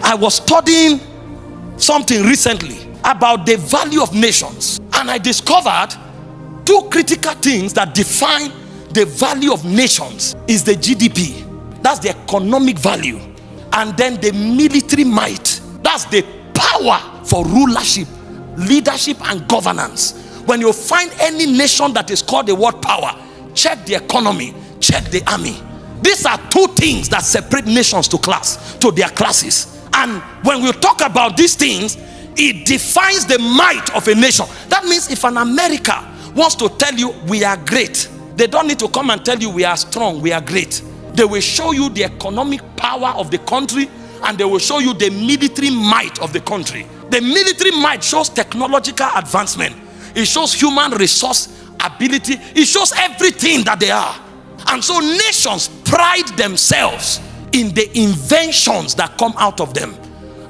I was studying something recently about the value of nations, and I discovered two critical things that define the value of nations is the GDP, that's the economic value, and then the military might, that's the power for rulership, leadership and governance. When you find any nation that is called the word power, check the economy, check the army. These are two things that separate nations to their classes. And when we talk about these things, it defines the might of a nation. That means if an America wants to tell you we are great, they don't need to come and tell you we are strong, we are great. They will show you the economic power of the country, and they will show you the military might of the country. The military might shows technological advancement. It shows human resource ability. It shows everything that they are. And so nations pride themselves in the inventions that come out of them.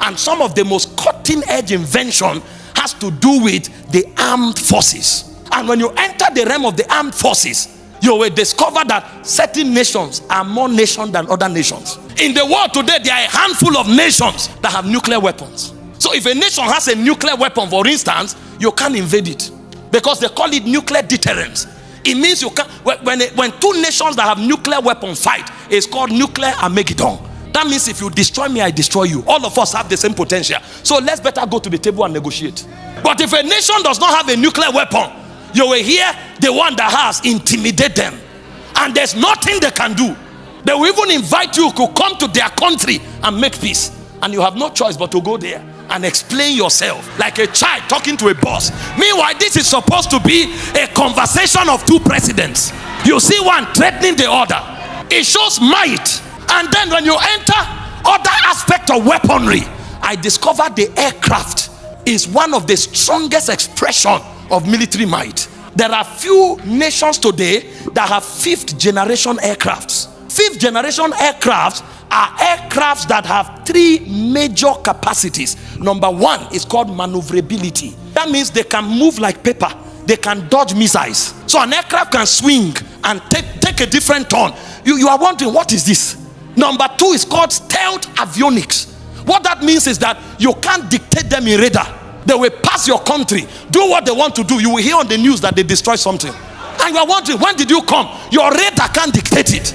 And some of the most cutting-edge invention has to do with the armed forces. And when you enter the realm of the armed forces, you will discover that certain nations are more nations than other nations. In the world today, there are a handful of nations that have nuclear weapons. So if a nation has a nuclear weapon, for instance, you can't invade it, because they call it nuclear deterrence. It means you can't, when two nations that have nuclear weapon fight, it's called nuclear Armageddon. That means if you destroy me, I destroy you. All of us have the same potential. So let's better go to the table and negotiate. But if a nation does not have a nuclear weapon, you will hear the one that has intimidate them. And there's nothing they can do. They will even invite you to come to their country and make peace. And you have no choice but to go there and explain yourself like a child talking to a boss. Meanwhile, this is supposed to be a conversation of two presidents. You see one threatening the other. It shows might. And then when you enter other aspect of weaponry, I discovered the aircraft is one of the strongest expression of military might. There are few nations today that have fifth generation aircrafts. Fifth generation aircrafts are aircrafts that have three major capacities. Number one is called maneuverability. That means they can move like paper. They can dodge missiles. So an aircraft can swing and take a different turn. You are wondering, what is this? Number two is called stealth avionics. What that means is that you can't dictate them in radar. They will pass your country, do what they want to do. You will hear on the news that they destroy something. And you are wondering, when did you come? Your radar can't dictate it.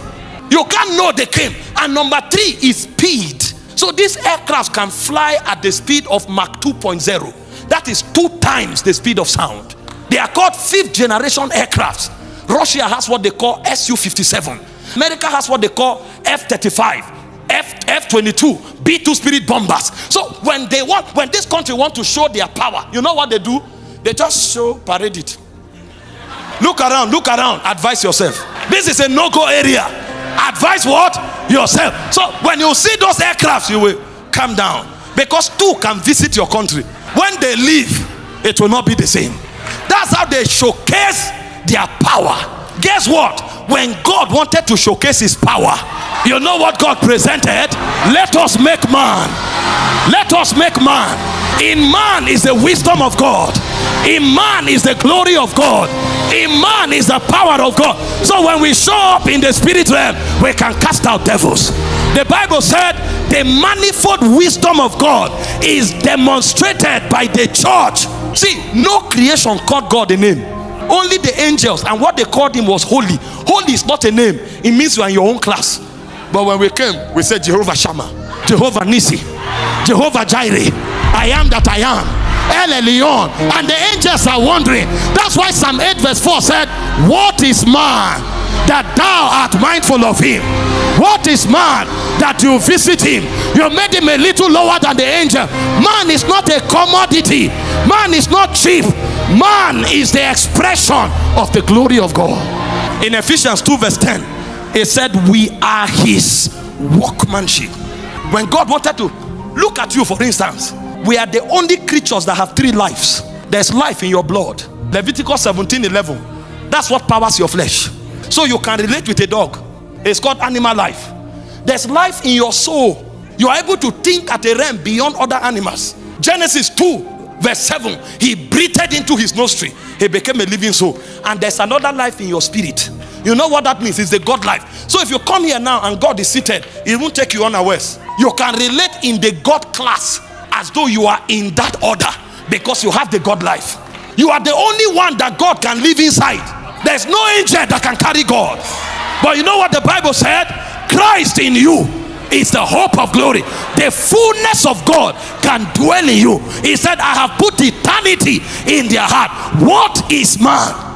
You can't know they came. And number three is speed. So these aircrafts can fly at the speed of Mach 2.0. That is 2 times the speed of sound. They are called fifth generation aircrafts. Russia has what they call Su-57. America has what they call F-35. F-22, B-2 Spirit bombers. So when this country want to show their power, you know what they do? They just parade it. Look around, advise yourself. This is a no-go area. Advise what? Yourself. So when you see those aircrafts, you will calm down, because two can visit your country. When they leave, it will not be the same. That's how they showcase their power. Guess what? When God wanted to showcase his power, you know what God presented? Let us make man. Let us make man. In man is the wisdom of God. In man is the glory of God. In man is the power of God. So when we show up in the spirit realm, we can cast out devils. The Bible said the manifold wisdom of God is demonstrated by the church. See, no creation called God a name. Only the angels, and what they called him was holy. Holy is not a name. It means you are in your own class. But when we came, we said Jehovah Shammah, Jehovah Nissi, Jehovah Jireh, I am that I am, El Elyon. And the angels are wondering. That's why Psalm 8 verse 4 said, what is man that thou art mindful of him? What is man that you visit him? You made him a little lower than the angel. Man is not a commodity. Man is not cheap. Man is the expression of the glory of God. In Ephesians 2 verse 10, it said we are his workmanship. When God wanted to look at you, for instance, we are the only creatures that have 3 lives. There's life in your blood. Leviticus 17:11. That's what powers your flesh. So you can relate with a dog. It's called animal life. There's life in your soul. You are able to think at a realm beyond other animals. Genesis 2 verse 7, he breathed into his nostril, he became a living soul. And there's another life in your spirit. You know what that means? It's the God life. So if you come here now and God is seated, it won't take you unawares. You can relate in the God class as though you are in that order, because you have the God life. You are the only one that God can live inside. There's no angel that can carry God. But you know what the Bible said? Christ in you is the hope of glory. The fullness of God can dwell in you. He said, I have put eternity in their heart. What is man